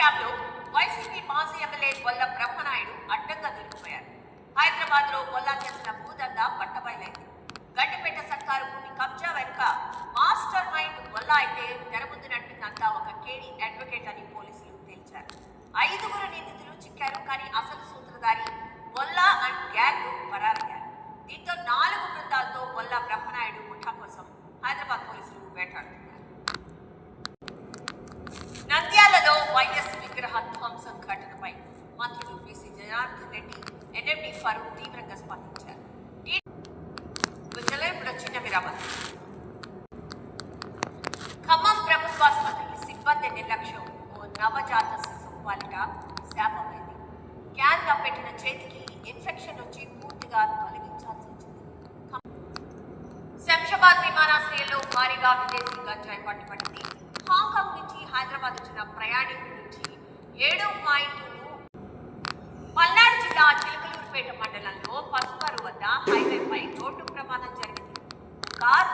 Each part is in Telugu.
స్కామ్ లో వైసీపీ మాజీ ఎమ్మెల్యే బొల్ల బ్రహ్మనాయుడు అడ్డంగా దొరికిపోయారు. హైదరాబాద్ లో బొల్లా చేసిన భూదందా బట్టబయలైంది. గడ్డిపేట సర్కారు భూమి కబ్జా వెనుక మాస్టర్ మైండ్ బొల్లా అయితే తెరముందునంటుందంతా ఒక కేడీ అడ్వకేట్ అని పోలీసులు తేల్చారు. 5గురు నిందితులు చిక్కారు. కానీ అసలు సూత్రధారి బొల్లా అండ్ గ్యాంగ్ పరారయ్యారు. దీంతో 4 బృందాలతో బొల్లా బ్రహ్మనాయుడు ముఠా కోసం హైదరాబాద్ పోలీసులు వేటాడుతున్నారు. నంద్యాలలో వైఎస్ విగ్రహ ధ్వంసం ఘటనపై మంత్రులు బీసీ జనార్దన్ రెడ్డి, ఎన్ఎండి ఫరూక్ తీవ్రంగా స్పందించారు. ఇప్పుడు చిన్న విరామం. ఖమ్మం ప్రభుత్వాసుపత్రి సిబ్బంది నిర్లక్ష్యం ఓ నవజాత శిశువు పాలిట శాపమైంది. క్యాన్ గా పెట్టిన చేతికి ఇన్ఫెక్షన్ వచ్చి పూర్తిగా తొలగించాల్సి వచ్చింది. శంషాబాద్ విమానాశ్రయంలో భారీగా విదేశీ గంజాయి పట్టుబడింది. హాంకాంగ్ నుంచి హైదరాబాద్ వచ్చిన ప్రయాణికుల నుంచి 7.2 పల్నాడు జిల్లా చిలకలూరుపేట మండలంలో పసుపరు వద్ద హైవేపై రోడ్డు ప్రమాదం జరిగింది. కారు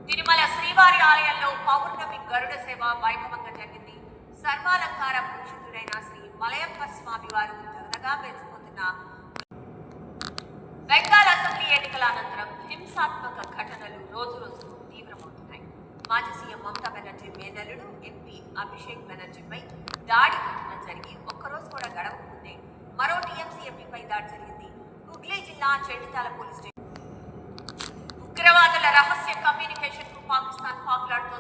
తిరుమల శ్రీవారి ఆలయంలో పౌర్ణమి గరుడ సేవ వైభవంగా జరిగింది. సర్వాలంకార భూషితుడైన శ్రీ మలయప్ప స్వామి వారు దగదగా పెంచుకుంటున్న బెంగాల్ అసెంబ్లీ ఎన్నికల అనంతరం హింసాత్మక ఘటనలు రోజు రోజుకు తీవ్రమవుతున్నాయి. మాజీ సీఎం మమతా బెనర్జీ మేనల్లుడు ఎంపీ అభిషేక్ బెనర్జీపై దాడి ఘటన జరిగి ఒక్కరోజు కూడా గడవకముందే మరో టీఎంసీ ఎంపీపై దాడి జరిగింది. హుగ్లీ జిల్లా చెండితాల పోలీస్ స్టేషన్ ఉగ్రవాదుల రహస్య కమ్యూనికేషన్ కు పాకిస్తాన్ పాకులాడుతోంది.